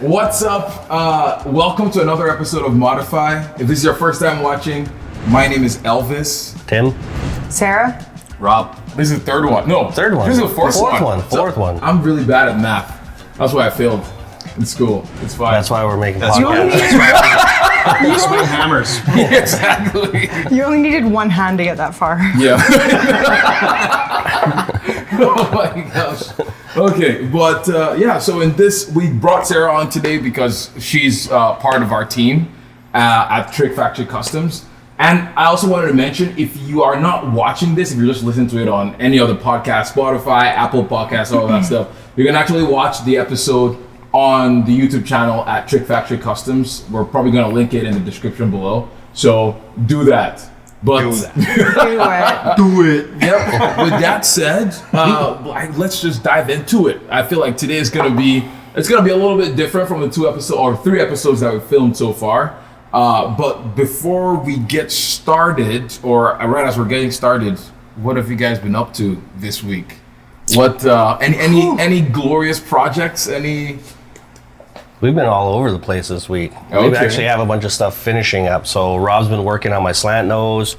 What's up? Welcome to another episode of Modify. If this is your first time watching, my name is Elvis. Tim. Sarah. Rob. This is the third one. No, third one. This is the fourth one. Fourth one. I'm really bad at math. That's why I failed in school. It's fine. That's why we're making That's podcasts. You swing hammers. Yeah, exactly. You only needed one hand to get that far. Yeah. Oh my gosh. Okay, but yeah, so in this, we brought Sarah on today because she's part of our team at TrickFactory Customs. And I also wanted to mention, if you are not watching this, if you're just listening to it on any other podcast, Spotify, Apple Podcasts, all that stuff, you can actually watch the episode on the YouTube channel at TrickFactory Customs. We're probably going to link it in the description below. So do that. But Do it. Yep. With that said, let's just dive into it. I feel like today is gonna be a little bit different from the 3 episodes that we've filmed so far. But before we get started, or right as we're getting started, what have you guys been up to this week? What any glorious projects? We've been all over the place this week. Okay. We actually have a bunch of stuff finishing up. So Rob's been working on my slant nose.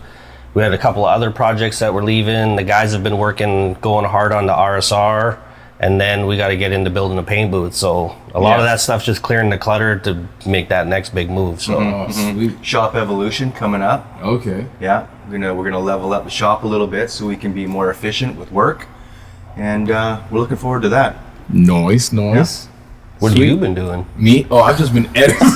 We had a couple of other projects that we're leaving. The guys have been going hard on the RSR. And then we got to get into building a paint booth. So a lot of that stuff's just clearing the clutter to make that next big move. So Sweet. Shop evolution coming up. Okay. Yeah, we're gonna level up the shop a little bit so we can be more efficient with work, and we're looking forward to that. Nice. what have you been doing? Me? Oh, I've just been editing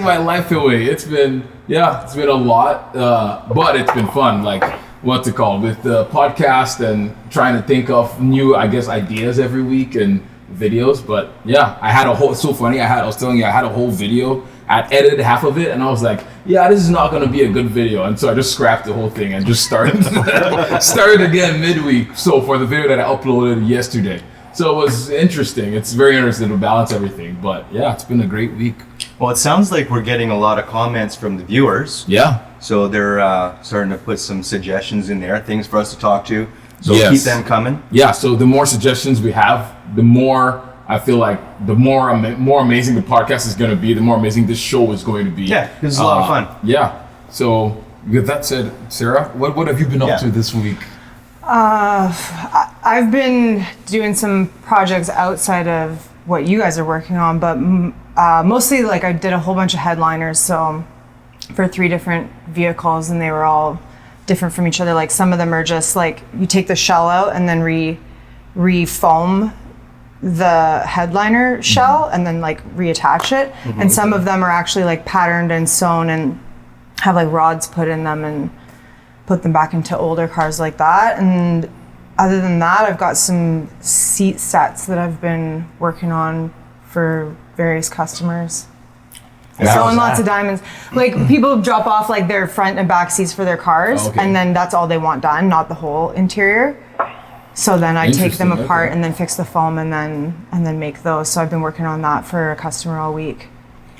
my life away. It's been a lot, but it's been fun. Like, what's it called? With the podcast and trying to think of new, ideas every week and videos. But yeah, it's so funny. I was telling you, I had a whole video. I edited half of it and I was like, yeah, this is not going to be a good video. And so I just scrapped the whole thing and just started again midweek. So for the video that I uploaded yesterday. So it was interesting. It's very interesting to balance everything. But yeah, it's been a great week. Well, it sounds like we're getting a lot of comments from the viewers. Yeah. So they're starting to put some suggestions in there, things for us to talk to. So Yes. keep them coming. Yeah, so the more suggestions we have, the more I feel like the more amazing the podcast is going to be, the more amazing this show is going to be. Yeah, this is a lot of fun. Yeah. So with that said, Sarah, what have you been up to this week? I've been doing some projects outside of what you guys are working on, but mostly like I did a whole bunch of headliners. So for 3 different vehicles, and they were all different from each other. Like some of them are just like you take the shell out and then re-foam the headliner shell and then like reattach it. And some of them are actually like patterned and sewn and have like rods put in them and put them back into older cars like that. And other than that, I've got some seat sets that I've been working on for various customers. Sewing lots of diamonds. Like people drop off like their front and back seats for their cars, and then that's all they want done, not the whole interior. So then I take them apart and then fix the foam and then make those. So I've been working on that for a customer all week.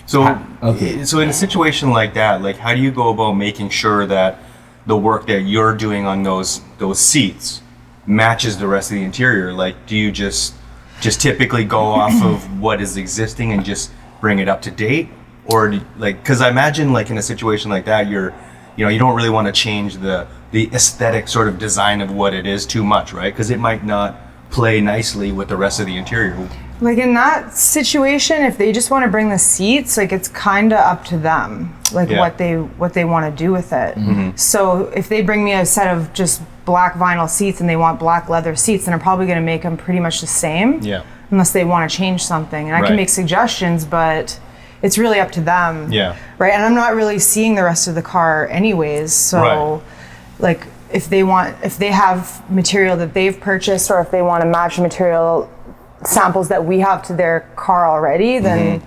So in a situation like that, like how do you go about making sure that the work that you're doing on those seats matches the rest of the interior? Like, do you just typically go off of what is existing and just bring it up to date? Or because I imagine like in a situation like that, you don't really want to change the aesthetic sort of design of what it is too much, right? Because it might not play nicely with the rest of the interior. Like in that situation, if they just want to bring the seats, like it's kind of up to them, like what they want to do with it. So if they bring me a set of just black vinyl seats and they want black leather seats, then I'm probably going to make them pretty much the same. Yeah. Unless they want to change something, and I can make suggestions, but it's really up to them. Yeah. Right. And I'm not really seeing the rest of the car anyways. So like if they have material that they've purchased, or if they want to match material samples that we have to their car already, then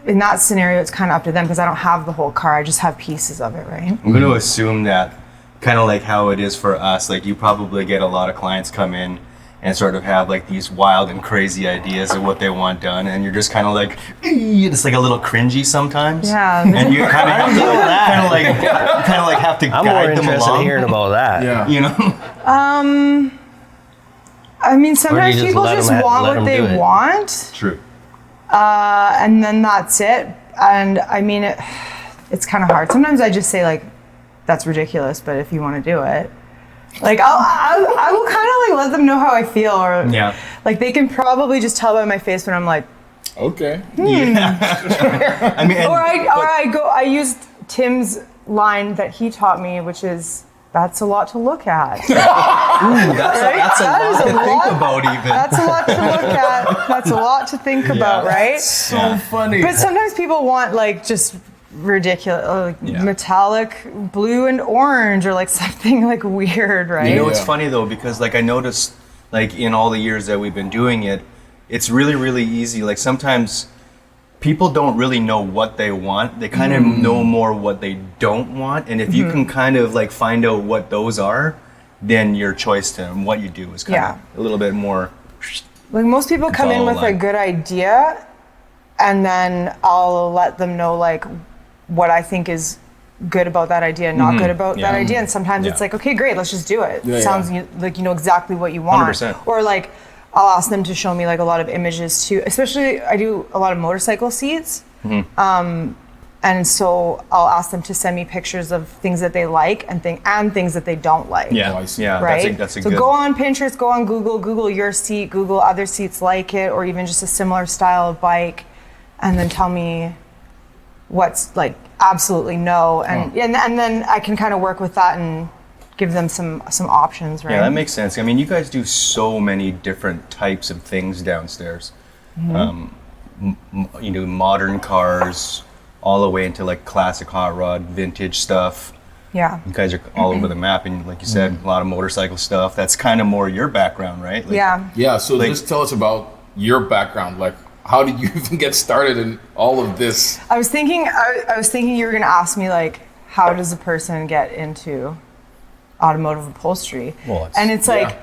in that scenario, it's kind of up to them because I don't have the whole car. I just have pieces of it, right? I'm going to assume that kind of like how it is for us, like you probably get a lot of clients come in and sort of have like these wild and crazy ideas of what they want done, and you're just kind of like, it's like a little cringy sometimes. Yeah. And you kind of have to I'm guide more them interested along. in hearing about that. Yeah. You know? I mean, sometimes just people let just them want let what them they do it? want. True. And then that's it. And I mean, it's kind of hard. Sometimes I just say like, that's ridiculous, but if you want to do it, like I will kind of like let them know how I feel, or like they can probably just tell by my face when I'm like, okay. Yeah. I mean, I used Tim's line that he taught me, which is, that's a lot to look at. Ooh, that's a lot to think about even. That's a lot to look at. That's a lot to think about, right? So funny. But sometimes people want like just ridiculous, metallic blue and orange, or like something like weird, right? You know, it's funny though, because like I noticed, like in all the years that we've been doing it, it's really, really easy. Like sometimes people don't really know what they want. They kind of know more what they don't want. And if you can kind of like find out what those are, then your choice to what you do is kind of a little bit more. Like most people come in with a good idea, and then I'll let them know like what I think is good about that idea and not good about that idea. And sometimes it's like, okay, great, let's just do it. Sounds like you know exactly what you want. 100%. Or like, I'll ask them to show me like a lot of images too. Especially, I do a lot of motorcycle seats. And so I'll ask them to send me pictures of things that they like and things that they don't like. Right? That's a so good. go on Pinterest, go on Google your seat, Google other seats like it, or even just a similar style of bike, and then tell me what's like absolutely no. And then I can kind of work with that and give them some options, right? Yeah, that makes sense. I mean, you guys do so many different types of things downstairs. You do modern cars, all the way into like classic hot rod, vintage stuff. Yeah. You guys are all over the map, and like you said, a lot of motorcycle stuff. That's kind of more your background, right? Like, Yeah, so like, just tell us about your background. Like, how did you even get started in all of this? I was thinking you were going to ask me like, how does a person get into automotive upholstery? And it's like,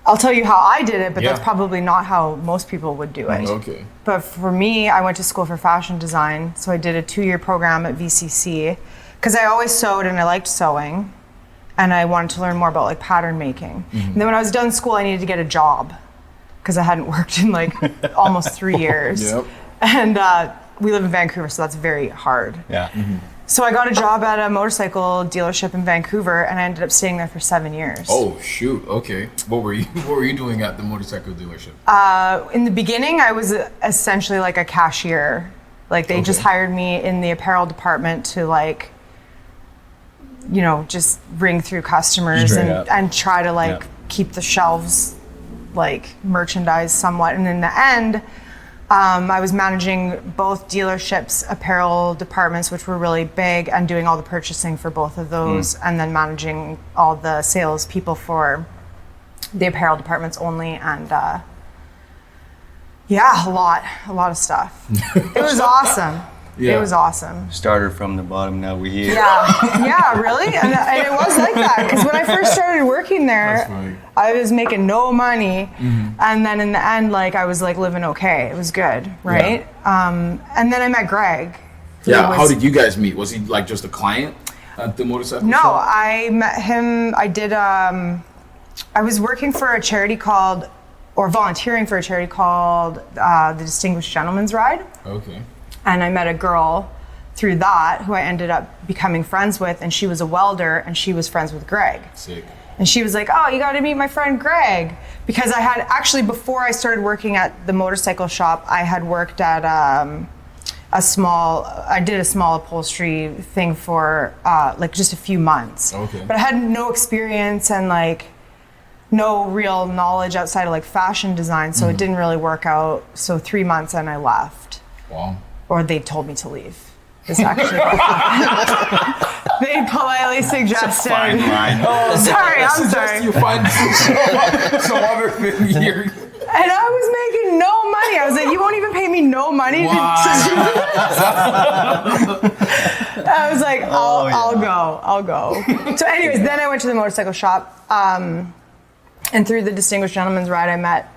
I'll tell you how I did it, but that's probably not how most people would do it. Okay. But for me, I went to school for fashion design. So I did a 2-year program at VCC because I always sewed and I liked sewing, and I wanted to learn more about like pattern making. And then when I was done school, I needed to get a job because I hadn't worked in like almost 3 years. And we live in Vancouver, so that's very hard. So I got a job at a motorcycle dealership in Vancouver, and I ended up staying there for 7 years. Oh shoot! Okay, what were you doing at the motorcycle dealership? In the beginning, I was essentially like a cashier. Like they just hired me in the apparel department to like, you know, just ring through customers and try to like keep the shelves like merchandise somewhat. And in the end, I was managing both dealerships' apparel departments, which were really big, and doing all the purchasing for both of those, and then managing all the sales people for the apparel departments only, and a lot of stuff. It was awesome. It was awesome. Started from the bottom, now we're here. Yeah, really? And it was like that, because when I first started working there, I was making no money, and then in the end, like I was like living okay. It was good, right? And then I met Greg. How did you guys meet? Was he like just a client at the motorcycle shop? No, I met him. I was working for a charity volunteering for a charity called the Distinguished Gentleman's Ride. Okay. And I met a girl through that who I ended up becoming friends with, and she was a welder, and she was friends with Greg. Sick. And she was like, oh, you got to meet my friend Greg. Because I had actually, before I started working at the motorcycle shop, I had worked at I did a small upholstery thing for like just a few months. Okay. But I had no experience and like no real knowledge outside of like fashion design, so it didn't really work out. So 3 months and I left. Wow. Or they told me to leave. Is actually they politely suggested. It's a fine line. Oh, sorry, I'm sorry. You find some other thing here. And I was making no money. I was like, you won't even pay me no money to do this? I was like, I'll go. So anyways, then I went to the motorcycle shop. And through the Distinguished Gentleman's Ride, I met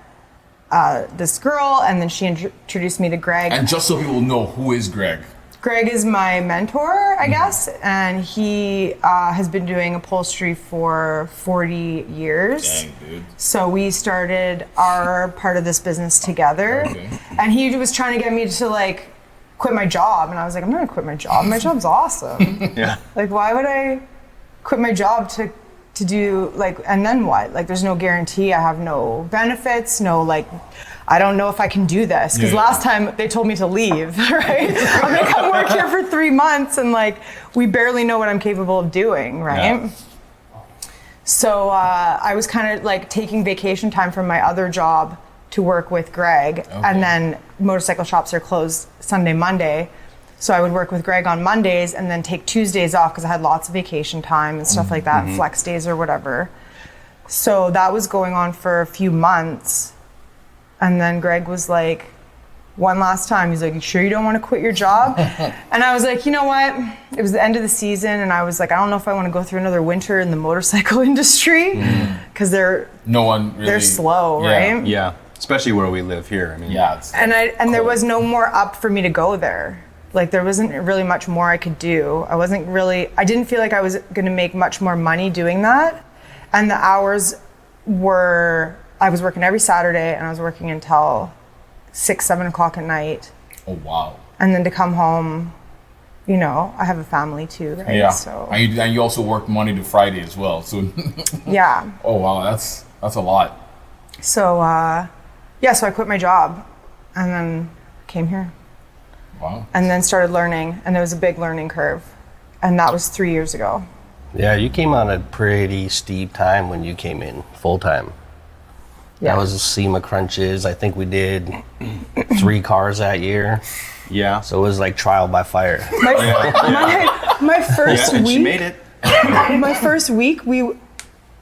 this girl, and then she introduced me to Greg. And just so people know, who is Greg? Greg is my mentor, I guess, and he has been doing upholstery for 40 years. Dang, dude. So we started our part of this business together, and he was trying to get me to like quit my job, and I was like, I'm not gonna quit my job. My job's awesome. Yeah. Like, why would I quit my job to do like, and then what? Like, there's no guarantee. I have no benefits, no like, I don't know if I can do this. Because last time they told me to leave, right? I'm gonna come work here for 3 months and like, we barely know what I'm capable of doing, right? Yeah. So I was kind of like taking vacation time from my other job to work with Greg. And then motorcycle shops are closed Sunday, Monday. So I would work with Greg on Mondays and then take Tuesdays off because I had lots of vacation time and stuff like that, flex days or whatever. So that was going on for a few months. And then Greg was like, one last time, he's like, you sure you don't want to quit your job? And I was like, you know what? It was the end of the season and I was like, I don't know if I want to go through another winter in the motorcycle industry because they're slow, right? Yeah. Especially where we live here. I mean, And there was no more up for me to go there. Like there wasn't really much more I could do. I didn't feel like I was going to make much more money doing that. And the hours were, I was working every Saturday and I was working until 6, 7 o'clock at night. Oh, wow. And then to come home, you know, I have a family too, right? Yeah. So. And you also work Monday to Friday as well. So. Yeah. Oh, wow. That's a lot. So, so I quit my job and then came here. Wow. And then started learning, and there was a big learning curve. And that was 3 years ago. Yeah, you came on a pretty steep time when you came in full time. Yeah. That was the SEMA crunches. I think we did 3 cars that year. Yeah. So it was like trial by fire. My first and week. she made it. My first week, we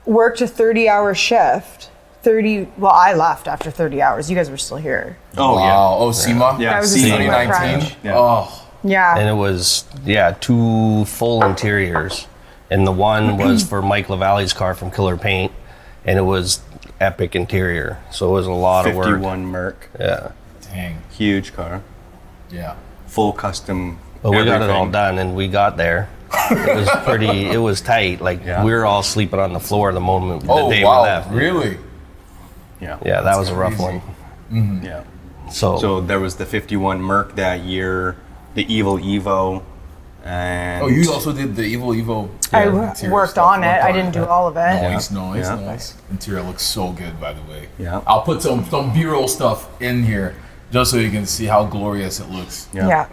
worked a 30-hour shift. I left after 30 hours. You guys were still here. Oh, wow. yeah. Oh, SEMA? Yeah, That was SEMA. 2019? Yeah. Oh. Yeah. And it was, 2 full interiors. And the one was for Mike LaValle's car from Killer Paint. And it was epic interior. So it was a lot of work. 51 Merc. Yeah. Dang. Huge car. Yeah. Full custom. But we got it all everything. done and we got there. It was tight. Like we were all sleeping on the floor the moment the day we left. Really? Yeah. Yeah, that was a rough one. Mm-hmm. Yeah. So there was the 51 Merc that year, the Evil Evo, and... Oh, you also did the Evil Evo. I interior worked stuff. on it. I didn't do all of it. Nice. Interior looks so good, by the way. Yeah. I'll put some B-roll stuff in here just so you can see how glorious it looks. Yeah.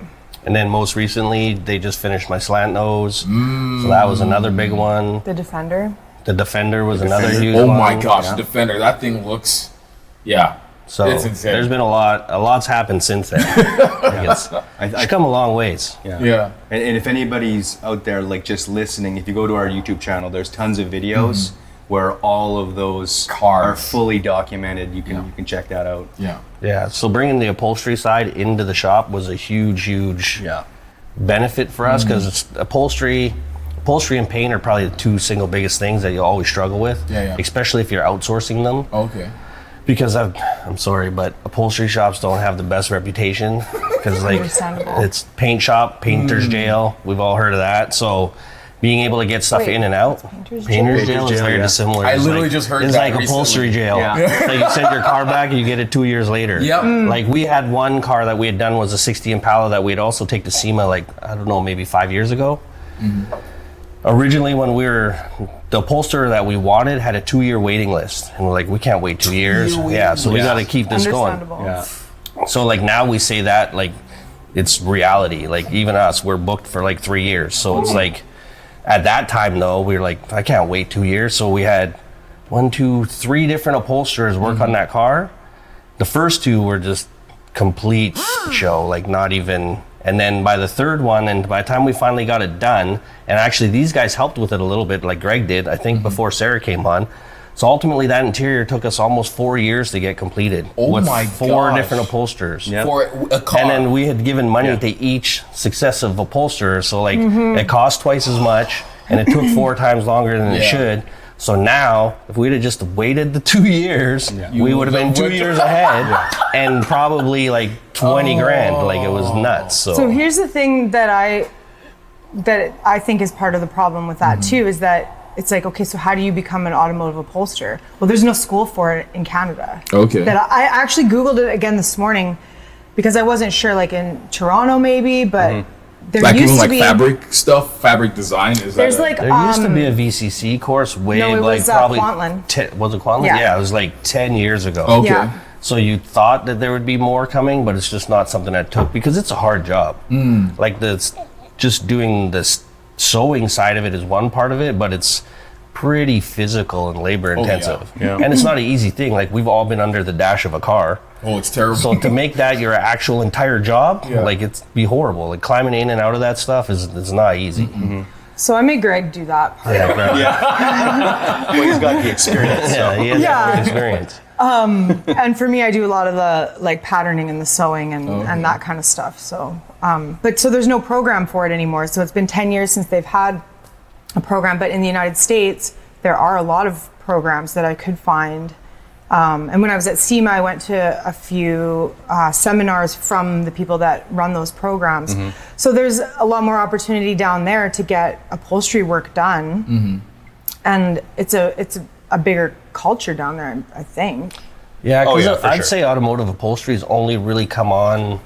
And then most recently, they just finished my slant nose. So that was another big one. The Defender. The Defender was another huge Oh one. my gosh, Defender. That thing looks, So it's insane. there's been a lot's happened since then. It's come a long ways. Yeah. And if anybody's out there like just listening, if you go to our YouTube channel, there's tons of videos where all of those Cars are fully documented. You can check that out. Yeah, so bringing the upholstery side into the shop was a huge benefit for us because upholstery and paint are probably the 2 single biggest things that you always struggle with, especially if you're outsourcing them. Okay. Because I'm sorry, but upholstery shops don't have the best reputation because it's paint shop, painter's jail. We've all heard of that. So being able to get stuff in and out, painter's jail is very dissimilar. I literally just heard it's that like upholstery jail. So you send your car back and you get it 2 years later. Yep. Like we had one car that we had done was a 60 Impala that we had also taken to SEMA maybe 5 years ago. Originally, when the upholsterer that we wanted had a 2-year waiting list, and we're like, we can't wait 2 years. So we got to keep this going. So like now we say that like it's reality. Like even us, we're booked for like 3 years. So it's like at that time though, we were like, I can't wait 2 years. So we had 1, 2, 3 different upholsterers work on that car. The first 2 were just complete show, like not even. And then by the third one, and by the time we finally got it done, and actually these guys helped with it a little bit, like Greg did, I think before Sarah came on. So ultimately that interior took us almost 4 years to get completed. Oh with my 4 gosh. different upholsterers. For a car. And then we had given money to each successive upholsterer. So like it cost twice as much and it took 4 times longer than it should. So now, if we'd have just waited the 2 years, we would have been 2 years ahead and probably like 20 grand. Like it was nuts. So here's the thing that I think is part of the problem with that too, is that it's like, okay, so how do you become an automotive upholsterer? Well, there's no school for it in Canada. Okay. That I actually Googled it again this morning because I wasn't sure, like in Toronto maybe, but there Like used even to be fabric stuff, fabric design. Is there's that like there used to be a VCC course way no, it like was, probably Kwantlen. Was it Kwantlen? Yeah. Yeah, it was like 10 years ago. okay. Yeah. So you thought that there would be more coming, but it's just not something that took because it's a hard job. Like just doing this sewing side of it is one part of it, but it's pretty physical and labor intensive. And it's not an easy thing. Like we've all been under the dash of a car. Oh, it's terrible. So to make that your actual entire job, like it's be horrible. Like climbing in and out of that stuff is not easy. So I made Greg do that part. Well, he's got the experience. Yeah, he has Yeah. experience. And for me, I do a lot of the like patterning and the sewing and that kind of stuff. So, but so there's no program for it anymore. So it's been 10 years since they've had a program. But in the United States, there are a lot of programs that I could find. And when I was at SEMA, I went to a few seminars from the people that run those programs. So there's a lot more opportunity down there to get upholstery work done. And it's a bigger culture down there, I think. Yeah, because for I'd sure. say automotive upholstery's only really come on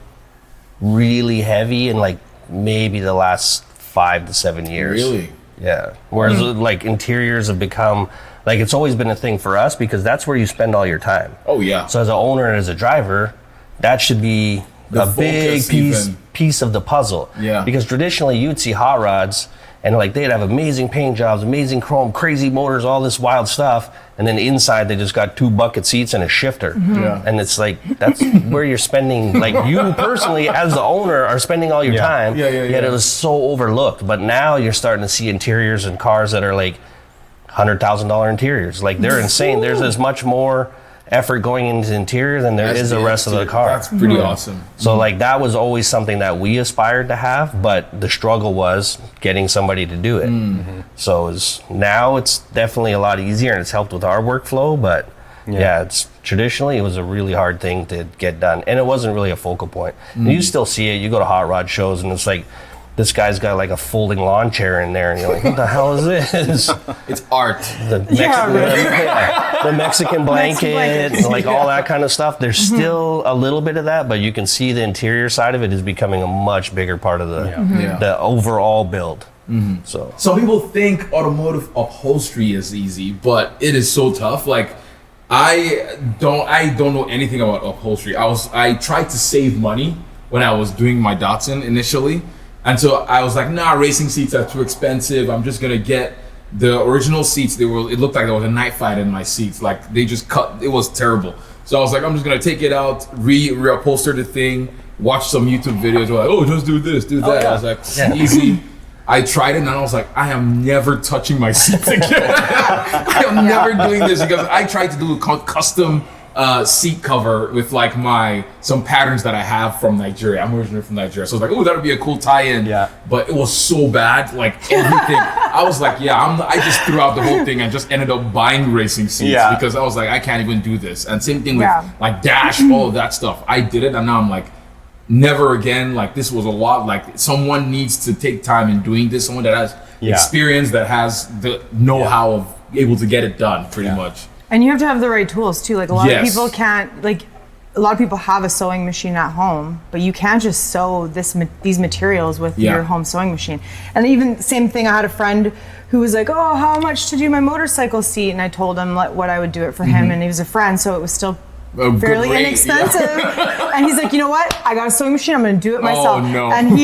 really heavy in like maybe the last 5 to 7 years. Really? Yeah. Whereas like interiors have become like it's always been a thing for us because that's where you spend all your time. Oh yeah. So as an owner and as a driver, that should be The a big focus even. piece of the puzzle. Yeah. Because traditionally you'd see hot rods and like they'd have amazing paint jobs, amazing chrome, crazy motors, all this wild stuff. And then inside they just got 2 bucket seats and a shifter. Yeah. And it's like, that's where you're spending, like you personally as the owner are spending all your time. Yeah, Yet it was so overlooked. But now you're starting to see interiors and cars that are like $100,000 interiors. Like they're insane. There's as much more effort going into the interior than there is the rest of the car. That's pretty awesome. So like that was always something that we aspired to have, but the struggle was getting somebody to do it. So now it's definitely a lot easier and it's helped with our workflow, but it's traditionally it was a really hard thing to get done and it wasn't really a focal point. And you still see it, you go to hot rod shows and it's like this guy's got like a folding lawn chair in there and you're like, what the hell is this? It's art. The Mexican blanket, like all that kind of stuff. There's still a little bit of that, but you can see the interior side of it is becoming a much bigger part of the overall build. So Some people think automotive upholstery is easy, but it is so tough. Like I don't know anything about upholstery. I tried to save money when I was doing my Datsun initially. And so I was like, nah, racing seats are too expensive. I'm just gonna get the original seats. It looked like there was a knife fight in my seats. Like they just cut, it was terrible. So I was like, I'm just gonna take it out, reupholster the thing, watch some YouTube videos. We're like, oh, just do this, do that. I was like, easy. I tried it and I was like, I am never touching my seats again. I am never doing this because I tried to do a custom seat cover with like some patterns that I have from Nigeria. I'm originally from Nigeria, so I was like, oh, that would be a cool tie-in. Yeah. But it was so bad, like everything. I was like, I just threw out the whole thing and just ended up buying racing seats because I was like, I can't even do this. And same thing with like dash, all of that stuff. I did it, and now I'm like, never again. Like this was a lot. Like someone needs to take time in doing this. Someone that has experience, that has the know-how of able to get it done, pretty much. And you have to have the right tools too. Like a lot of people can't, like a lot of people have a sewing machine at home, but you can't just sew these materials with your home sewing machine. And even same thing, I had a friend who was like, oh, how much to do my motorcycle seat? And I told him what I would do it for him, and he was a friend, so it was still fairly inexpensive. And he's like, you know what? I got a sewing machine. I'm going to do it myself. Oh, no. And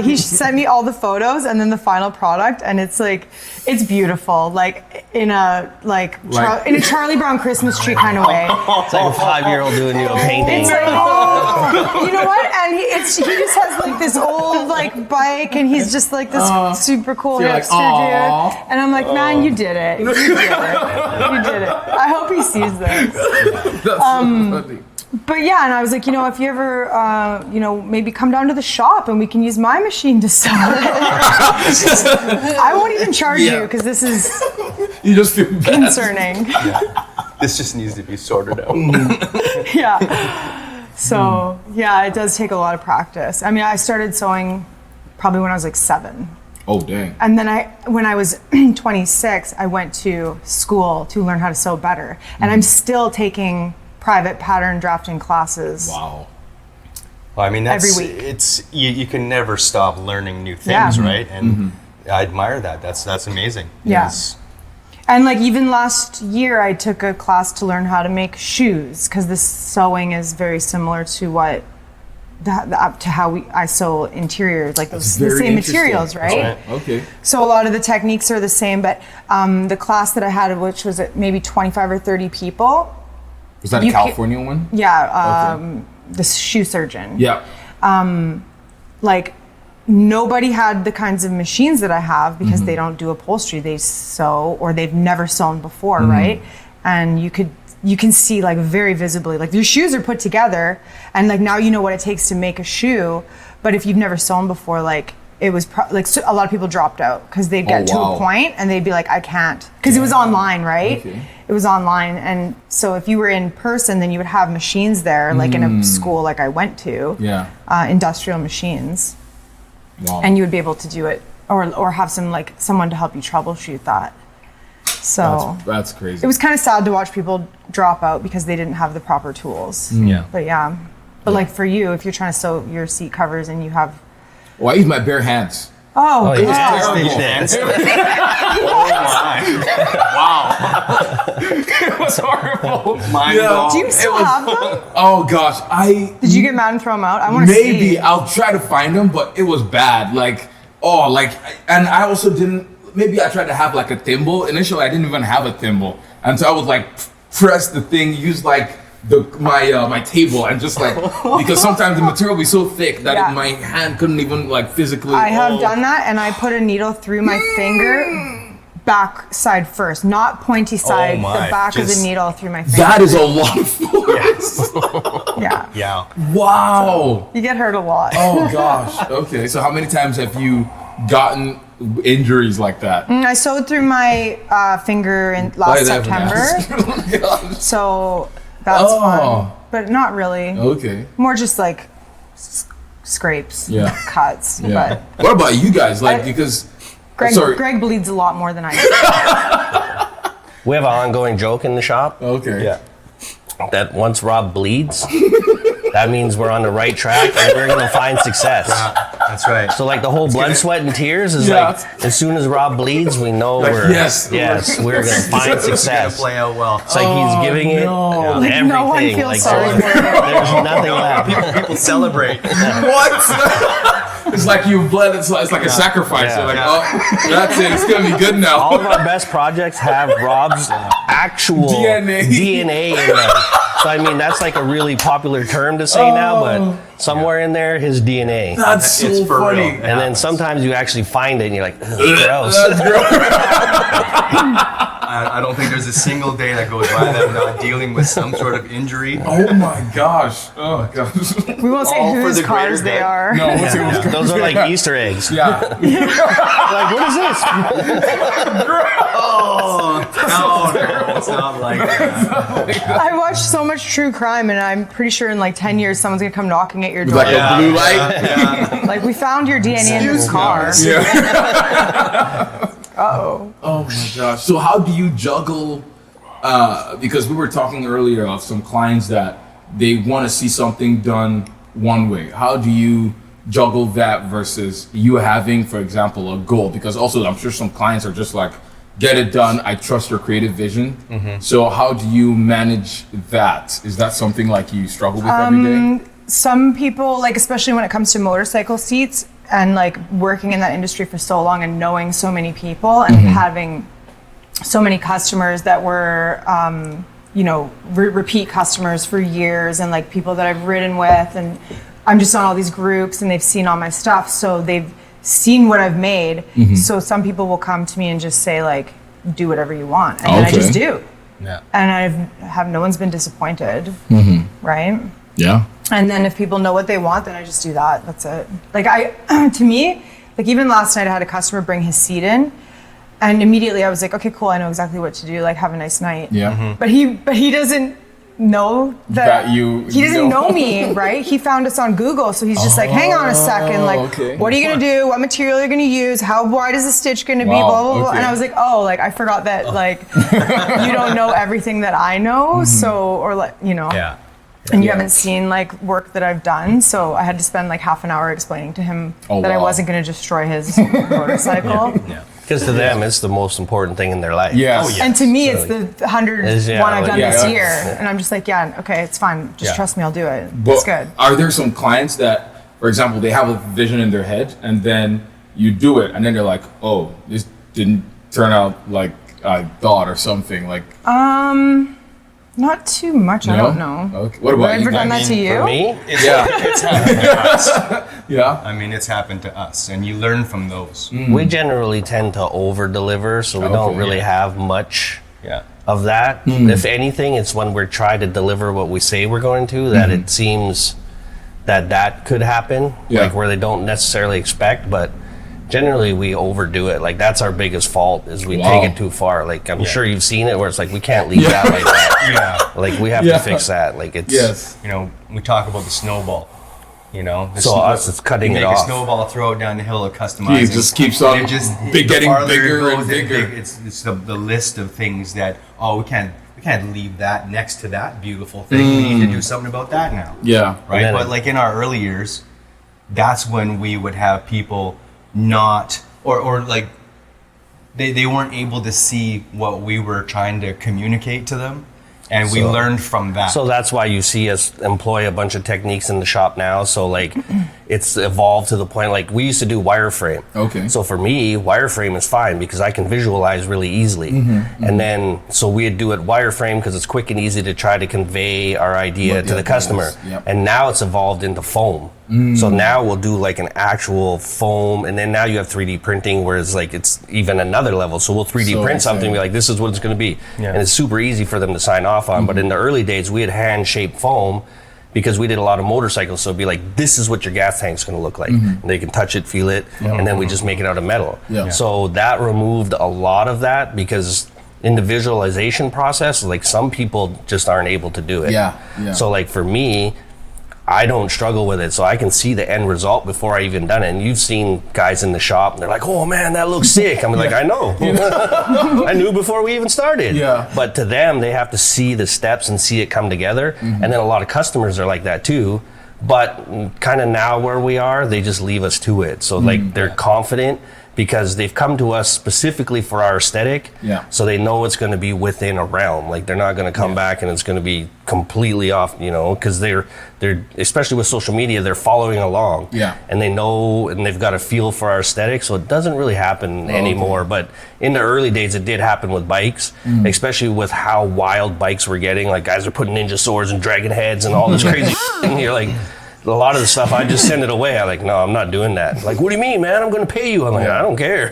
he sent me all the photos and then the final product, and it's like, it's beautiful, like in a in a Charlie Brown Christmas tree kind of way. it's like a 5-year-old doing you a painting. It's like, oh, you know what? And he just has like this old like bike, and he's just like this super cool hipster dude. And I'm like, man, you did it. You did it. You did it. I hope he sees this. That's so funny. But yeah, and I was like, if you ever, maybe come down to the shop and we can use my machine to sew it. I won't even charge you because this is You just feel bad. concerning. This just needs to be sorted out. Yeah. So yeah, it does take a lot of practice. I mean, I started sewing probably when I was like 7. Oh, dang. And then when I was 26, I went to school to learn how to sew better. And I'm still taking private pattern drafting classes. Wow. Well, I mean, Every week. It's you can never stop learning new things, right? And I admire that. That's amazing. Yeah. Yes. And like even last year, I took a class to learn how to make shoes because this sewing is very similar to what to how I sew interiors, like the same materials, right? Okay. So a lot of the techniques are the same, but the class that I had, which was maybe 25 or 30 people. Was that a California one? Yeah, the shoe surgeon. Yeah. Like nobody had the kinds of machines that I have because they don't do upholstery. They sew or they've never sewn before, right? And you can see like very visibly, like your shoes are put together and like now you know what it takes to make a shoe. But if you've never sewn before, like it was a lot of people dropped out because they'd get to a point and they'd be like, I can't, because it was online, right? Okay. It was online. And so if you were in person, then you would have machines there, like in a school like I went to, industrial machines. Wow. And you would be able to do it or have someone to help you troubleshoot that. So that's crazy. it was kind of sad to watch people drop out because they didn't have the proper tools. Yeah. But like for you, if you're trying to sew your seat covers and you have. Well, I use my bare hands. Oh, yeah. Wow. It was horrible. do you still have them? Oh gosh, Did you get mad and throw them out? I want to see. maybe I'll try to find them, but it was bad. And I also didn't. Maybe I tried to have like a thimble. Initially, I didn't even have a thimble, and so I would like press the thing, use like my table, and just like because sometimes the material would be so thick that my hand couldn't even like physically. I have done that, and I put a needle through my finger, back side first, not pointy side. The back of the needle through my finger. That is a lot of force. Yeah. Yeah. Wow. You get hurt a lot. Oh gosh. Okay. So how many times have you gotten injuries like that? I sewed through my finger in last September. Oh my gosh. So that's fun, but not really. Okay. More just like scrapes, cuts. Yeah. But What about you guys? Like because Greg bleeds a lot more than I do. We have an ongoing joke in the shop Okay. Yeah. that once Rob bleeds, that means we're on the right track and we're going to find success. That's right. So like the whole blood, sweat, and tears is like as soon as Rob bleeds, we know we're yes, we're going to find It's gonna success. play out well. It's like he's giving it Like, everything. no one feels sorry for there's nothing left. People celebrate. What? It's like you bled. It's like a sacrifice. Yeah. You're like, oh, that's it. It's gonna be good now. All of our best projects have Rob's actual DNA in them. So I mean, that's like a really popular term to say now, but somewhere in there, his DNA. That's so It's for funny. real. And then sometimes you actually find it and you're like, ugh, gross. That's gross. I don't think there's a single day that goes by that I'm not dealing with some sort of injury. Oh my gosh. Oh my gosh. We won't say All for whose the greater cars they good. are. No, what's it? Those are like Easter eggs. Yeah. Like, what is this? Oh, no, it's not like that. I watch so much true crime, and I'm pretty sure in like 10 years, someone's gonna come knocking at your door. Like a blue light. Yeah. Like, we found your DNA in this car. Yeah. Uh-oh. Oh my gosh. So how do you juggle? Because we were talking earlier of some clients that they want to see something done one way. How do you juggle that versus you having, for example, a goal? Because also I'm sure some clients are just like, get it done. I trust your creative vision. So how do you manage that? Is that something like you struggle with every day? Some people, like especially when it comes to motorcycle seats and like working in that industry for so long and knowing so many people and having so many customers that were, repeat customers for years and like people that I've ridden with, and I'm just on all these groups and they've seen all my stuff. So they've seen what I've made. So some people will come to me and just say like, do whatever you want. And then I just do. Yeah. And no one's been disappointed, right? Yeah. And then if people know what they want, then I just do that. That's it. Like to me, like even last night I had a customer bring his seat in, and immediately I was like, okay, cool, I know exactly what to do. Like, have a nice night. Yeah. But he doesn't know that he doesn't know me, right? He found us on Google, so he's just like, hang on a second, like, what are you gonna do? What material are you gonna use? How wide is the stitch gonna be? Blah, blah, blah. And I was like, oh, like I forgot that like you don't know everything that I know, so or like Yeah. And you haven't seen like work that I've done, so I had to spend like half an hour explaining to him that I wasn't gonna destroy his motorcycle. Yeah. Because to them, it's the most important thing in their life. Yes. Oh, yeah. And to me, it's the 100th one I've done this year. Yeah. And I'm just like, yeah, okay, it's fine. Just trust me, I'll do it. But It's good. are there some clients that, for example, they have a vision in their head and then you do it and then they're like, oh, this didn't turn out like I thought or something? Like, Not too much, I no? don't know. Okay. What about Have I ever you? done that to you? For me, It's happened to us. Yeah. I mean, it's happened to us, and you learn from those. we generally tend to over deliver, so we don't really have much Yeah. of that. If anything, it's when we're trying to deliver what we say we're going to that it seems that could happen, like where they don't necessarily expect, but generally we overdo it. Like that's our biggest fault is we take it too far. Like I'm sure you've seen it where it's like we can't leave that like that. Yeah. Like we have to fix that. Like it's You know, we talk about the snowball. You know, so us it's cutting you it make off. a snowball, throw it down the hill, of customizing. It just keeps on And getting farther it bigger and goes, bigger. It's the list of things that we can't leave that next to that beautiful thing. We need to do something about that now. Yeah. Right. then But like in our early years, that's when we would have people not or like they weren't able to see what we were trying to communicate to them. And we learned from that. So that's why you see us employ a bunch of techniques in the shop now. So like it's evolved to the point like we used to do wireframe. Okay. So for me, wireframe is fine because I can visualize really easily. And then so we'd do it wireframe because it's quick and easy to try to convey our idea to the customer. Yep. And now it's evolved into foam. So now we'll do like an actual foam, and then now you have 3D printing, whereas like it's even another level. So we'll 3D print something, and be like, this is what it's going to be, and it's super easy for them to sign off on. But in the early days, we had hand-shaped foam because we did a lot of motorcycles. So it'd be like, this is what your gas tank's going to look like. And they can touch it, feel it, and then we just make it out of metal. Yeah. So that removed a lot of that because in the visualization process, like some people just aren't able to do it. Yeah. So like for me, I don't struggle with it, so I can see the end result before I even done it. And you've seen guys in the shop, and they're like, "Oh man, that looks sick." I'm like, "I know, I knew before we even started." Yeah. But to them, they have to see the steps and see it come together. And then a lot of customers are like that too. But kind of now where we are, they just leave us to it. So like they're confident because they've come to us specifically for our aesthetic. Yeah. So they know it's going to be within a realm. Like they're not going to come back and it's going to be completely off, because they're especially with social media, they're following along. Yeah. And they know and they've got a feel for our aesthetic. So it doesn't really happen anymore. But in the early days, it did happen with bikes, especially with how wild bikes were getting. Like guys are putting ninja swords and dragon heads and all this crazy and you're like, a lot of the stuff, I just send it away. I'm like, no, I'm not doing that. Like, what do you mean, man? I'm going to pay you. I'm like, I don't care.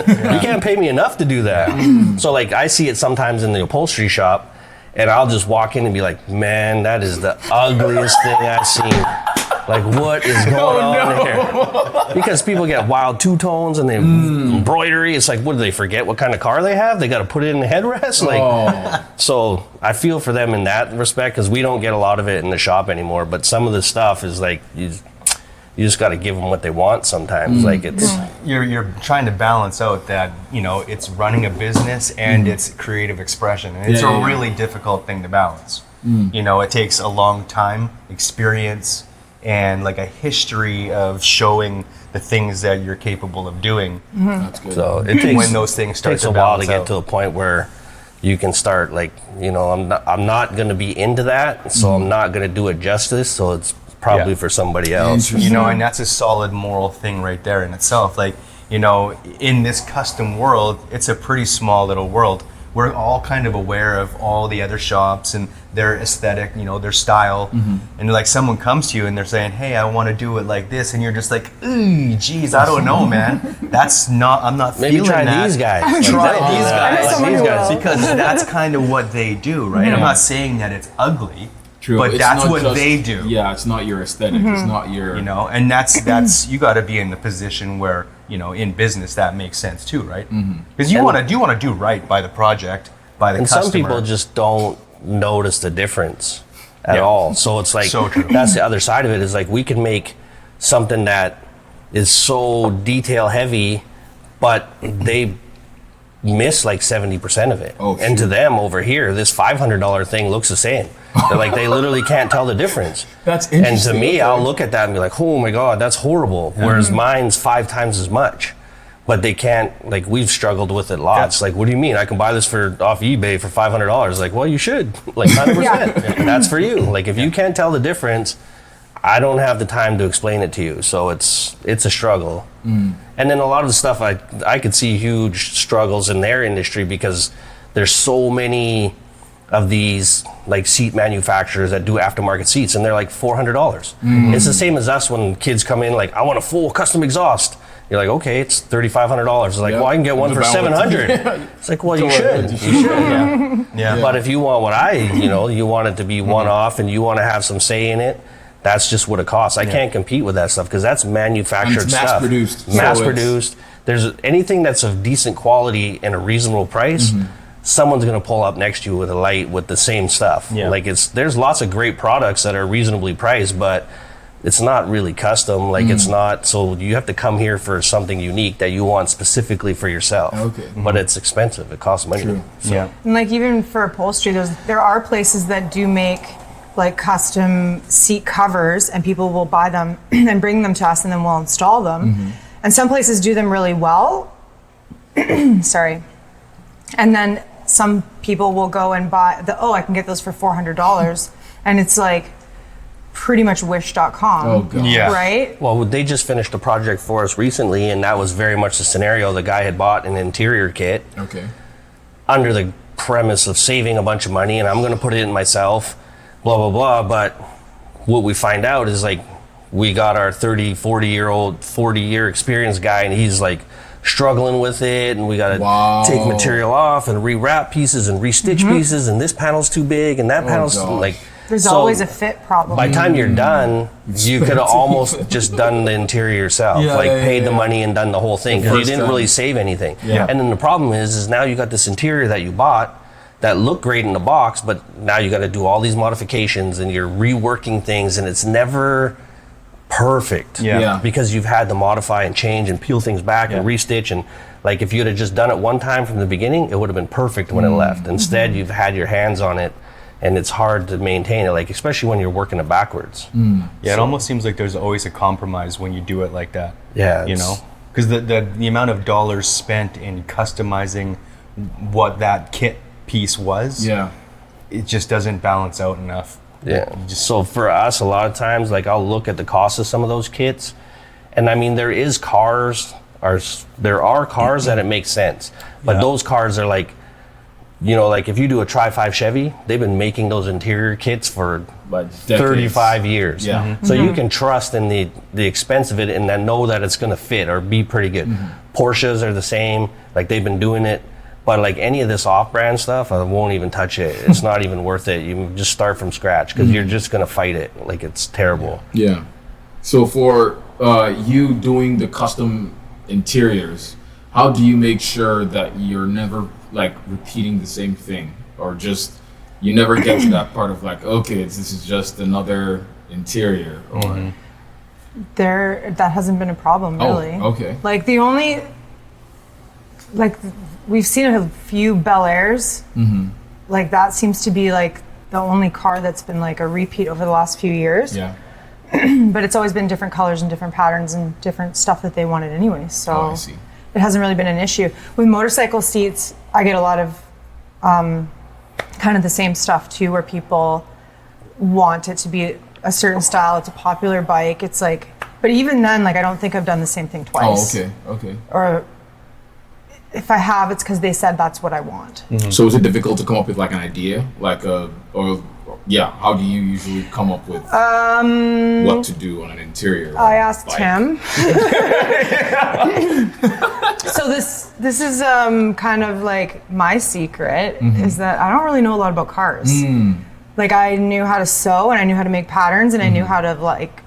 You can't pay me enough to do that. So like, I see it sometimes in the upholstery shop and I'll just walk in and be like, man, that is the ugliest thing I've seen. Like, what is going on here? Because people get wild two-tones and they embroidery. It's like, what do they forget what kind of car they have? They got to put it in the headrest? Like, so I feel for them in that respect because we don't get a lot of it in the shop anymore. But some of the stuff is like, you just got to give them what they want sometimes. Like it's... You're trying to balance out that, it's running a business and it's creative expression. And it's a really difficult thing to balance. It takes a long time, experience, and like a history of showing the things that you're capable of doing. That's good. So it takes, when those things start takes to a while to balance get out. to a point where you can start like, I'm not going to be into that, so I'm not going to do it justice. So it's probably for somebody else. And that's a solid moral thing right there in itself. Like, in this custom world, it's a pretty small little world. we're all kind of aware of all the other shops and their aesthetic, you know, their style. And like someone comes to you and they're saying, hey, I want to do it like this. And you're just like, ooh, geez, I don't know, man. That's not, I'm not Maybe feeling try that. these guys. Try these guys. Like these guys. Because that's kind of what they do, right? I'm not saying that it's ugly. True. But It's that's not what just- they do. Yeah, it's not your aesthetic. It's not your. You know, and that's you got to be in the position where, you know, in business that makes sense too, right? Because you want to do right by the project, by the And customer. some people just don't notice the difference at Yeah. all. So it's like, So true. that's the other side of it, is like we can make something that is so detail heavy, but they miss like 70% of it. Oh, and to shoot. them over here, this $500 thing looks the same. They're like, they literally can't tell the difference. That's And to interesting. me, Okay. I'll look at that and be like, oh my God, that's horrible. Whereas mine's 5 times as much. But they can't, like, we've struggled with it lots. Like, what do you mean? I can buy this off eBay for $500. Like, well, you should. Like, 100%. That's for you. Like, if you can't tell the difference, I don't have the time to explain it to you. So it's a struggle. And then a lot of the stuff, I could see huge struggles in their industry because there's so many of these like seat manufacturers that do aftermarket seats, and they're like $400. It's the same as us when kids come in like, I want a full custom exhaust. You're like, okay, it's $3,500. It's like, Yeah. well, I can get one for Buy one. $700. It's like, well, you Go should. ahead. You should. Yeah. But if you want what you want it to be one-off and you want to have some say in it, that's just what it costs. I can't compete with that stuff because that's manufactured And it's stuff. mass-produced, so Mass-produced. There's anything that's of decent quality and a reasonable price, someone's going to pull up next to you with a light with the same stuff. Yeah. Like there's lots of great products that are reasonably priced, but it's not really custom. Like it's not, so you have to come here for something unique that you want specifically for yourself. Okay. But it's expensive. It costs money. True. Yeah. And like even for upholstery, there are places that do make like custom seat covers, and people will buy them and bring them to us, and then we'll install them. And some places do them really well. Sorry. And then some people will go and buy I can get those for $400, and it's like pretty much wish.com. Oh, God. Yeah. Right? Well, they just finished a project for us recently, and that was very much the scenario. The guy had bought an interior kit Okay. under the premise of saving a bunch of money, and I'm going to put it in myself, blah, blah, blah. But what we find out is like we got our 30, 40-year experienced guy, and he's like struggling with it, and we got to Wow. take material off and rewrap pieces and restitch pieces, and this panel's too big, and that panel's gosh. like... There's So- always a fit problem. by the time you're done, you could have almost just done the interior yourself, Yeah, like yeah, paid the yeah. money and done the whole thing because you first didn't time. really save anything. Yeah. And then the problem is now you got this interior that you bought that looked great in the box, but now you got to do all these modifications and you're reworking things, and it's never perfect. Yeah. Yeah. Because you've had to modify and change and peel things back and restitch, and like if you'd have just done it one time from the beginning, it would have been perfect when it left. Instead, you've had your hands on it, and it's hard to maintain it, like especially when you're working it backwards. Yeah, it almost seems like there's always a compromise when you do it like that. Yeah, You it's- know? Because the amount of dollars spent in customizing what that kit piece was, Yeah. it just doesn't balance out enough. Yeah. So for us, a lot of times, like I'll look at the cost of some of those kits, and I mean there are cars that it makes sense, but Yeah. those cars are like, you know, like if you do a Tri-5 Chevy, they've been making those interior kits for But decades. 35 years. Yeah. So you can trust in the expense of it and then know that it's going to fit or be pretty good. Porsches are the same, like they've been doing it. But like any of this off-brand stuff, I won't even touch it. It's not even worth it. You just start from scratch because you're just going to fight it. Like it's terrible. Yeah. So for you doing the custom interiors, how do you make sure that you're never like repeating the same thing, or just you never get to that part of like, okay, this is just another interior, or That hasn't been a problem really. Oh, okay. Like the only, like we've seen a few Bel Airs. Like that seems to be like the only car that's been like a repeat over the last few years. Yeah. But it's always been different colors and different patterns and different stuff that they wanted anyway. So Oh, I see. it hasn't really been an issue. With motorcycle seats, I get a lot of kind of the same stuff too, where people want it to be a certain style. It's a popular bike. It's like, but even then, like I don't think I've done the same thing Oh, twice. okay. Okay. Or if I have, it's because they said that's what I want. So is it difficult to come up with like an idea, how do you usually come up with what to do on an interior? I asked bike? Tim. So this is kind of like my secret is that I don't really know a lot about cars. Like I knew how to sew and I knew how to make patterns and I knew how to like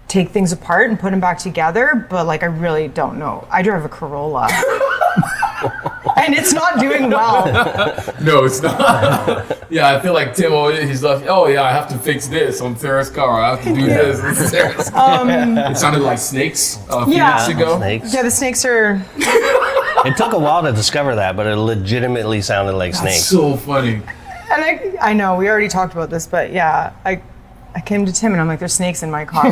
take things apart and put them back together, but like I really don't know. I drive a Corolla. And it's not doing well. No, it's not. Yeah, I feel like Tim, he's like, oh yeah, I have to fix this on Sarah's car. I have to do this on Sarah's car. It sounded like snakes a few weeks ago. Snakes. Yeah, the snakes are... It took a while to discover that, but it legitimately sounded like That's snakes. so funny. And I know, we already talked about this, but yeah, I came to Tim and I'm like, there's snakes in my car.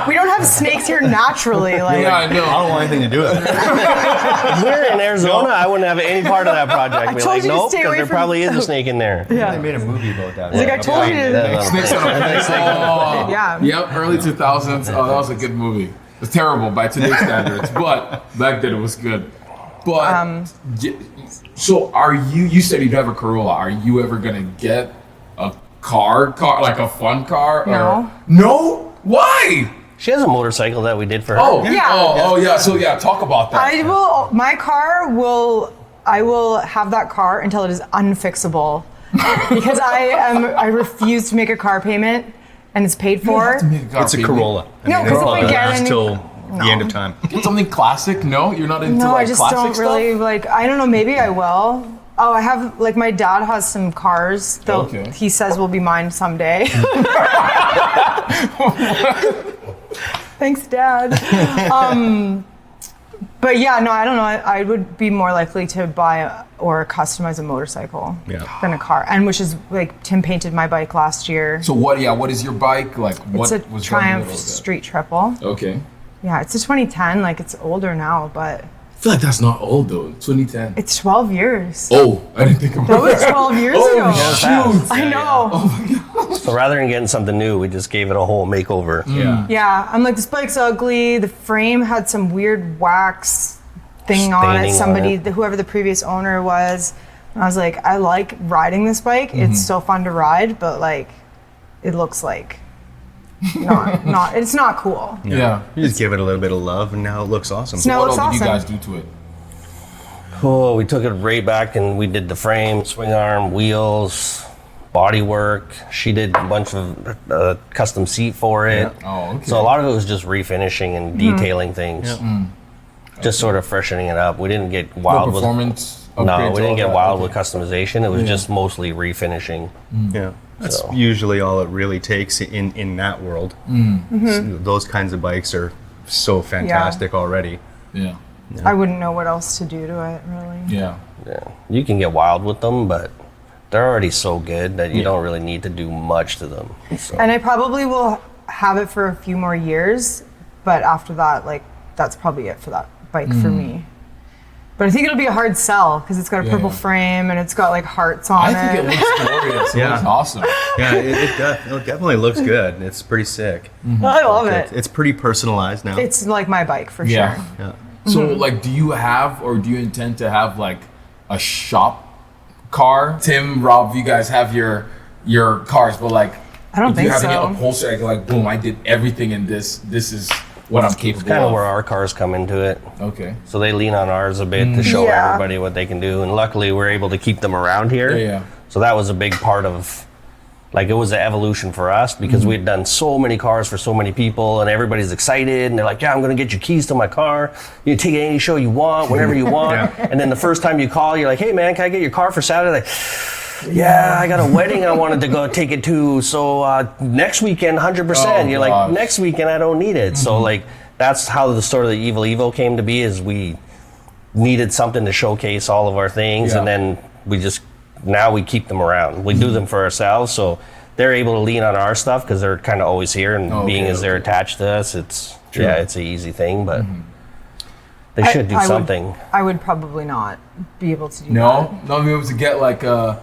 We don't have snakes here naturally. Like, Yeah, I know. I don't want anything to do with it. If we were in Arizona, I wouldn't have any part of that project. Be told like, you to nope, stay because away there from- probably is a snake in there. Yeah. They made a movie about that. Like I told you to... Snakes on a plane. Oh, Yeah. Yep, early 2000s. Oh, that was a good movie. It's terrible by today's standards, but back then it was good. But so are you said you have a Corolla. Are you ever gonna get a car like a fun car? No. No? Why? She has a motorcycle that we did for her. Oh, Yeah. Oh, yeah. So yeah, talk about that. I will have that car until it is unfixable because I refuse to make a car payment and it's paid for. It's a Corolla. No, 'cause if I get lasts any- till the end of time. Get something classic? No, you're not into No, like I just classic don't stuff? really like. I don't know. Maybe I will. Oh, I have like my dad has some cars that Okay. he says will be mine someday. Thanks, Dad. But yeah, no, I don't know. I would be more likely to buy or customize a motorcycle than a car, and which is like Tim painted my bike last year. So what is your bike? Like what It's a was Triumph the Street Triple. Okay. Yeah, it's a 2010. Like it's older now, but I feel like that's not old though. 2010. it's 12 years. Oh, I didn't think about That was 12 years ago. fast. I know. So rather than getting something new, we just gave it a whole makeover. Yeah, I'm like, this bike's ugly. The frame had some weird wax thing on it. Staining on Somebody, it. whoever the previous owner was. And I was like, I like riding this bike. It's so fun to ride, but like, it looks like not. It's not cool. Yeah. You just give it a little bit of love, and now it looks awesome. Now What it's all did you guys awesome. do to it? Oh, we took it right back and we did the frame, swing arm, wheels, body work. She did a bunch of custom seat for it. Oh, okay. So a lot of it was just refinishing and detailing things. Just sort of freshening it up. We didn't get No wild with performance. no, upgrades, we didn't all get that? wild Okay. with customization. It was just mostly refinishing. Yeah, that's So- usually all it really takes in that world. So those kinds of bikes are so fantastic already. Yeah. I wouldn't know what else to do to it, really. Yeah. Yeah, you can get wild with them, but they're already so good that you don't really need to do much to them. So. And I probably will have it for a few more years, but after that, like, that's probably it for that bike for me. But I think it'll be a hard sell because it's got a Yeah, purple yeah. frame and it's got like hearts on I think it looks glorious. It Yeah. looks awesome. Yeah, it definitely looks good. It's pretty sick. I love it. It's pretty personalized now. It's like my bike for Yeah. sure. Yeah. So, like, do you have or do you intend to have like a shop car? Tim, Rob, you guys have your cars, but like, I don't do you think have so. any upholstery? Like, boom, I did everything in this. This is what I'm capable Kind of of. where our cars come into it. Okay. So they lean on ours a bit to show Yeah. everybody what they can do. And luckily, we're able to keep them around here. Yeah. So that was a big part of, like, it was an evolution for us because we had done so many cars for so many people and everybody's excited. And they're like, yeah, I'm going to get your keys to my car. You can take it any show you want, whenever you want. And then the first time you call, you're like, hey, man, can I get your car for Saturday? Yeah, I got a wedding I wanted to go take it to. So next weekend, 100%. Oh, You're gosh. like, next weekend, I don't need it. So, like, that's how the story of the Evil Evo came to be, is we needed something to showcase all of our things. Yeah. And then now we keep them around. We do them for ourselves. So they're able to lean on our stuff because they're kind of always here. And Okay, being as they're okay. attached to us, it's an easy thing. But they I- should do I would- something. I would probably not be able to do that. No, not be able to get like a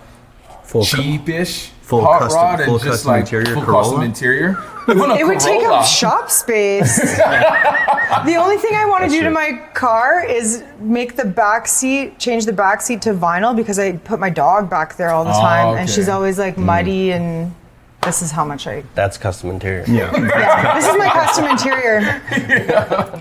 Full cheapish full hot custom- rod and full just custom like interior full Corolla? custom interior. It would take up shop space. The only thing I want to do to my car is make the back seat, change the back seat to vinyl because I put my dog back there all the time, and she's always like muddy, and this is how much I. That's custom interior. Yeah, this is my custom interior.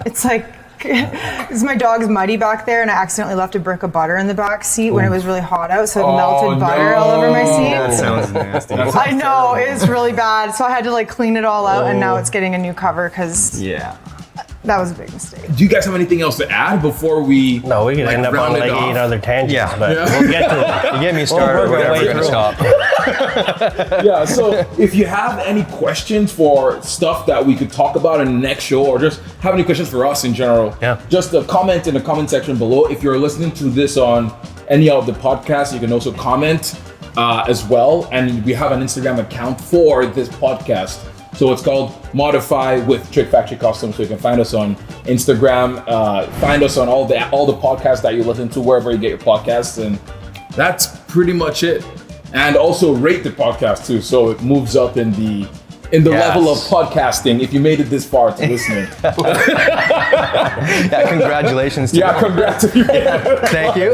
It's like. This is my dog's muddy back there, and I accidentally left a brick of butter in the back seat when it was really hot out, so it melted butter all over my seat. That sounds nasty. I know, it's really bad. So I had to like clean it all out, and now it's getting a new cover because that was a big mistake. Do you guys have anything else to add before we? No, we could end up on like 8 other tangents, but we'll get to it. You get me started, we're never going to stop. Yeah, so if you have any questions for stuff that we could talk about in the next show, or just have any questions for us in general, just comment in the comment section below. If you're listening to this on any of the podcasts, you can also comment as well. And we have an Instagram account for this podcast. So it's called Modify with TrickFactory Custom. So you can find us on Instagram, find us on all the podcasts that you listen to, wherever you get your podcasts. And that's pretty much it. And also rate the podcast too, so it moves up in the level of podcasting if you made it this far to listening. Yeah, congratulations to you. Yeah, congrats to you. Thank you.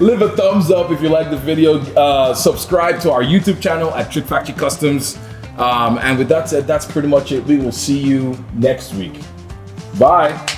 Leave a thumbs up if you like the video. Subscribe to our YouTube channel at TrickFactory Customs. And with that said, that's pretty much it. We will see you next week. Bye.